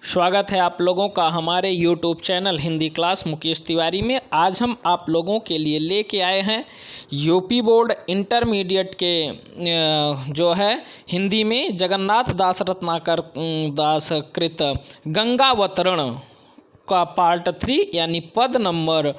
स्वागत है आप लोगों का हमारे YouTube channel Hindi class Mukesh Tiwari में। आज हम आप लोगों के लिए लेके आए हैं यूपी बोर्ड इंटरमीडिएट के जो है हिंदी में जगन्नाथ दास रत्नाकर दास कृत गंगावतरण का पार्ट 3 यानी पद नंबर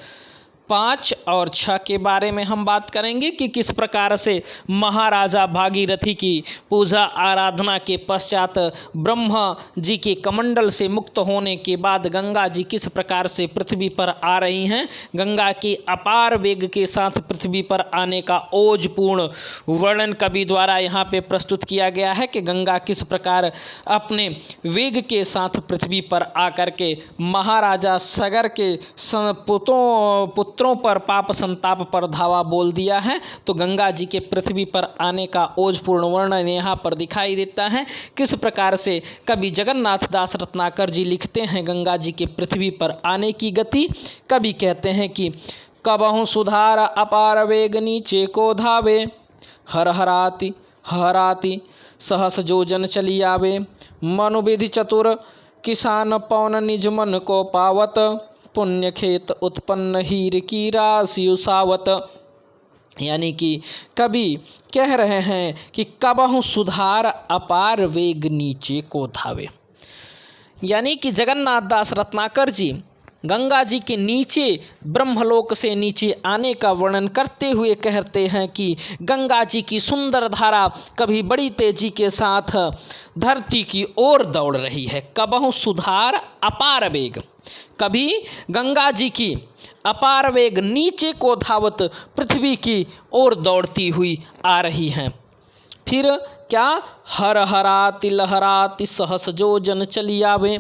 5 और 6 के बारे में हम बात करेंगे कि किस प्रकार से महाराजा भागीरथी की पूजा आराधना के पश्चात ब्रह्मा जी के कमंडल से मुक्त होने के बाद गंगा जी किस प्रकार से पृथ्वी पर आ रही हैं। गंगा के अपार वेग के साथ पृथ्वी पर आने का ओजपूर्ण वर्णन कवि द्वारा यहाँ पे प्रस्तुत किया गया है कि गंगा किस प्रकार अपने वेग के साथ पृथ्वी पर आकर के महाराजा सगर के पुत्रों पर पाप संताप पर धावा बोल दिया है। तो गंगा जी के पृथ्वी पर आने का ओजपूर्ण वर्णन यहाँ पर दिखाई देता है। किस प्रकार से कवि जगन्नाथ दास रत्नाकर जी लिखते हैं गंगा जी के पृथ्वी पर आने की गति। कवि कहते हैं कि कबहु सुधार अपार वेग नीचे को धावे, हर हराती हराती सहस जोजन चली आवे, मनु विधि चतुर किसान पवन निज मन को पावत, पुण्य खेत उत्पन्न हीर की राशि उसावत। यानी कि कवि कह रहे हैं कि कबहु सुधार अपार वेग नीचे को धावे, यानी कि जगन्नाथ दास रत्नाकर जी गंगा जी के नीचे ब्रह्मलोक से नीचे आने का वर्णन करते हुए कहते हैं कि गंगा जी की सुंदर धारा कभी बड़ी तेजी के साथ धरती की ओर दौड़ रही है। कबहु सुधार अपार वेग, कभी गंगा जी की अपार वेग नीचे को धावत पृथ्वी की ओर दौड़ती हुई आ रही हैं। फिर क्या, हर हराती लहराती सहस जो जन चली आवे,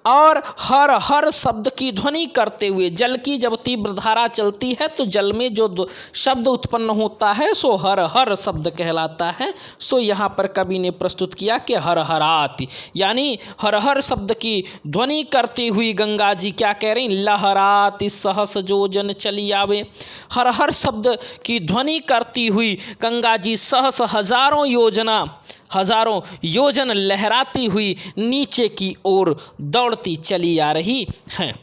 और हर हर शब्द की ध्वनि करते हुए, जल की जब तीव्र धारा चलती है तो जल में जो शब्द उत्पन्न होता है सो हर हर शब्द कहलाता है। सो यहाँ पर कवि ने प्रस्तुत किया कि हर हराती, यानी हर हर शब्द की ध्वनि करती हुई गंगा जी क्या कह रही, लहराती सहस जो जन चली आवे। हर हर शब्द की ध्वनि करती हुई गंगा जी सहस हजारों योजन लहराती हुई नीचे की ओर दौड़ती चली आ रही हैं।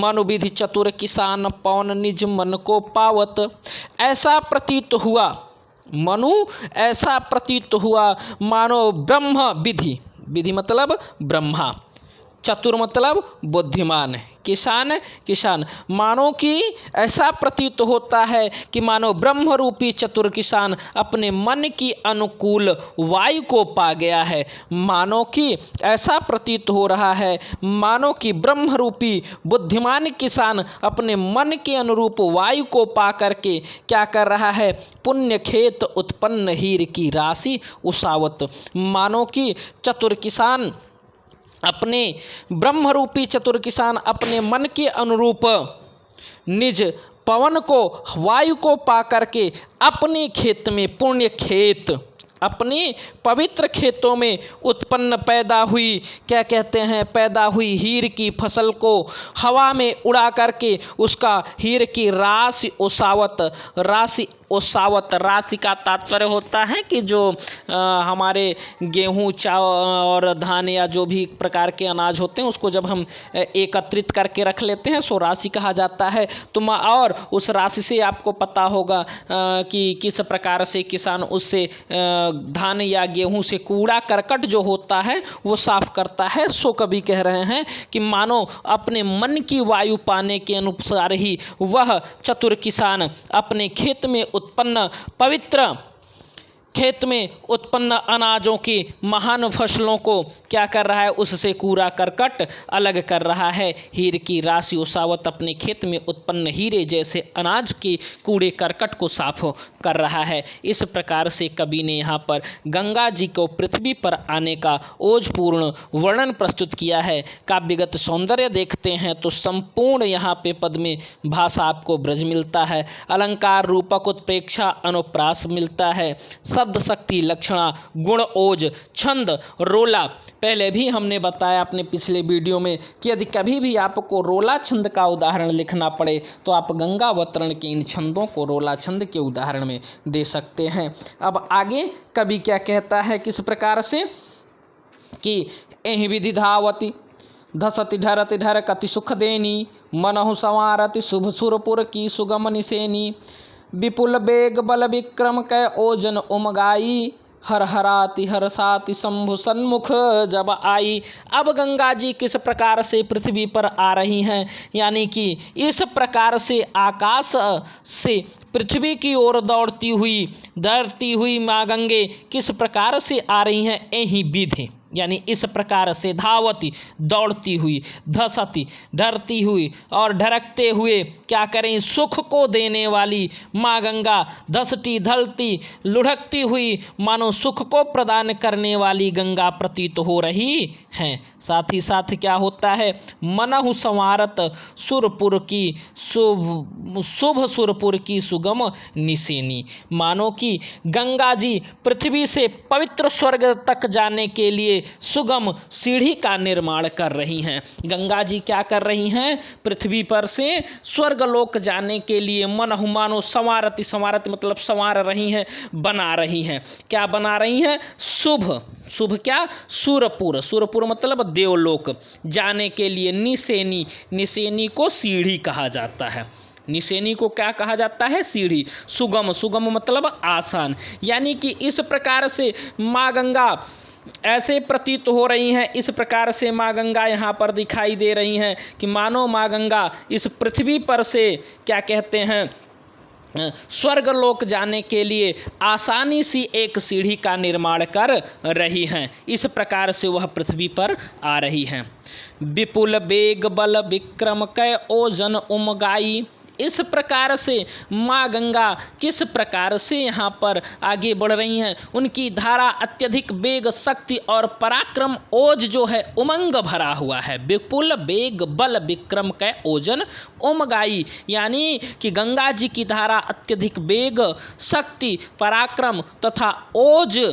मनु विधि चतुर किसान पवन निज मन को पावत, ऐसा प्रतीत हुआ, मनु ऐसा प्रतीत हुआ मानो ब्रह्म विधि, विधि मतलब ब्रह्मा, चतुर मतलब बुद्धिमान, किसान मानो कि ऐसा प्रतीत होता है कि मानो ब्रह्म रूपी चतुर किसान अपने मन की अनुकूल वायु को पा गया है। मानो कि ऐसा प्रतीत हो रहा है मानो कि ब्रह्म रूपी बुद्धिमान किसान अपने मन के अनुरूप वायु को पा करके क्या कर रहा है, पुण्य खेत उत्पन्न हीर की राशि उसावत। मानो कि चतुर किसान अपने ब्रह्मरूपी चतुर किसान अपने मन के अनुरूप निज पवन को वायु को पा करके अपने खेत में पुण्य खेत, अपने पवित्र खेतों में उत्पन्न पैदा हुई, क्या कहते हैं, पैदा हुई हीर की फसल को हवा में उड़ा करके उसका हीर की राशि उसावत, राशि का तात्पर्य होता है कि जो हमारे गेहूँ और धान या जो भी प्रकार के अनाज होते हैं उसको जब हम एकत्रित करके रख लेते हैं सो राशि कहा जाता है। तो और उस राशि से आपको पता होगा कि किस प्रकार से किसान उससे धान या गेहूं से कूड़ा करकट जो होता है वो साफ करता है। सो कभी कह रहे हैं कि मानो अपने मन की वायु पाने के अनुसार ही वह चतुर किसान अपने खेत में उत्पन्न पवित्र खेत में उत्पन्न अनाजों की महान फसलों को क्या कर रहा है, उससे कूड़ा करकट अलग कर रहा है। हीर की राशि उसावत अपने खेत में उत्पन्न हीरे जैसे अनाज के कूड़े करकट को साफ कर रहा है। इस प्रकार से कवि ने यहाँ पर गंगा जी को पृथ्वी पर आने का ओजपूर्ण वर्णन प्रस्तुत किया है। काव्यगत सौंदर्य देखते हैं तो संपूर्ण यहाँ पे पद में भाषा आपको ब्रज मिलता है, अलंकार रूपक उत्प्रेक्षा अनुप्रास मिलता है, शब्द शक्ति लक्षणा गुण ओज छंद रोला। पहले भी हमने बताया अपने पिछले वीडियो में कि यदि कभी भी आपको रोला छंद का उदाहरण लिखना पड़े तो आप गंगावतरण के इन छंदों को रोला छंद के उदाहरण में दे सकते हैं। अब आगे कवि क्या कहता है, किस प्रकार से कि एहि विधि धावति धसति ढरति ढरकति सुख देनी, मनहु संवारति शुभ सुरपुर की सुगम निसेनी। विपुल बेग बल विक्रम कै ओजन उमगाई, हर हराति हरसाति शंभु सन्मुख जब आई। अब गंगा जी किस प्रकार से पृथ्वी पर आ रही हैं, यानी कि इस प्रकार से आकाश से पृथ्वी की ओर दौड़ती हुई माँ गंगे किस प्रकार से आ रही हैं, यही विधि यानी इस प्रकार से धावती दौड़ती हुई, धसती डरती हुई और ढरकते हुए क्या करें, सुख को देने वाली माँ गंगा, धसती ढलती लुढ़कती हुई मानो सुख को प्रदान करने वाली गंगा प्रतीत हो रही हैं। साथ ही साथ क्या होता है, मनहु संवारत सुरपुर की शुभ सुरपुर की सुगम निसेनी, मानो कि गंगा जी पृथ्वी से पवित्र स्वर्ग तक जाने के लिए सुगम सीढ़ी का निर्माण कर रही हैं। गंगा जी क्या कर रही हैं, पृथ्वी पर से स्वर्गलोक जाने के लिए मनहु मानो संवारती, संवारती मतलब संवार रही हैं, बना रही हैं। क्या बना रही हैं, शुभ क्या, सुरपुर, सुरपुर मतलब देवलोक जाने के लिए निसेनी, निसेनी को सीढ़ी कहा जाता है। निसेनी को क्या कहा जाता है, सीढ़ी। सुगम, सुगम मतलब आसान, यानी कि इस प्रकार से माँ गंगा ऐसे प्रतीत हो रही हैं, इस प्रकार से माँ गंगा यहाँ पर दिखाई दे रही हैं कि मानो माँ गंगा इस पृथ्वी पर से क्या कहते हैं, स्वर्गलोक जाने के लिए आसानी सी एक सीढ़ी का निर्माण कर रही हैं। इस प्रकार से वह पृथ्वी पर आ रही हैं। विपुल बेग बल विक्रम कै ओजन उमगाई, इस प्रकार से माँ गंगा किस प्रकार से यहाँ पर आगे बढ़ रही हैं, उनकी धारा अत्यधिक वेग, शक्ति और पराक्रम, ओज जो है उमंग भरा हुआ है। विपुल बेग बल विक्रम कै ओजन उमगाई, यानी कि गंगा जी की धारा अत्यधिक वेग, शक्ति, पराक्रम तथा ओज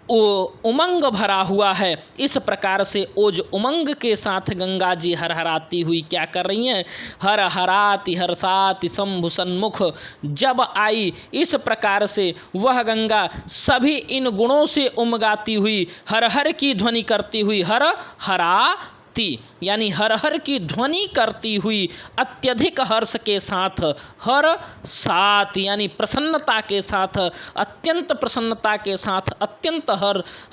उमंग भरा हुआ है। इस प्रकार से ओज उमंग के साथ गंगा जी हरहराती हुई क्या कर रही हैं, हर हराति हरसाति शंभु सन्मुख जब आई। इस प्रकार से वह गंगा सभी इन गुणों से उमगाती हुई, हर हर की ध्वनि करती हुई, हर हराती यानी हर हर की ध्वनि करती हुई, अत्यधिक हर्ष के साथ, हर साथ यानी प्रसन्नता के साथ, अत्यंत प्रसन्नता के साथ, अत्यंत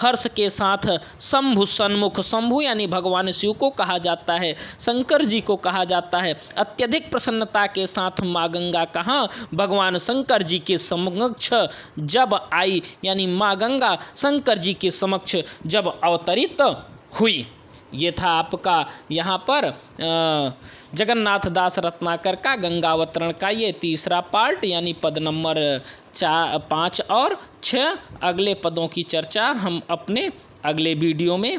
हर्ष के साथ, शंभु सन्मुख, शंभु यानी भगवान शिव को कहा जाता है, शंकर जी को कहा जाता है। अत्यधिक प्रसन्नता के साथ माँ गंगा कहाँ, भगवान शंकर जी के समक्ष जब आई, यानी माँ गंगा शंकर जी के समक्ष जब अवतरित हुई। ये था आपका यहाँ पर जगन्नाथ दास रत्नाकर का गंगावतरण का ये तीसरा पार्ट, यानी पद नंबर 5 और 6। अगले पदों की चर्चा हम अपने अगले वीडियो में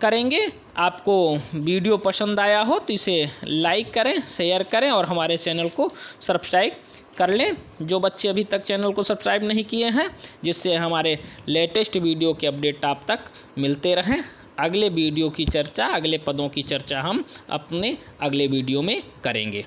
करेंगे। आपको वीडियो पसंद आया हो तो इसे लाइक करें, शेयर करें और हमारे चैनल को सब्सक्राइब कर लें, जो बच्चे अभी तक चैनल को सब्सक्राइब नहीं किए हैं, जिससे हमारे लेटेस्ट वीडियो के अपडेट आप तक मिलते रहें। अगले वीडियो की चर्चा, अगले पदों की चर्चा हम अपने अगले वीडियो में करेंगे।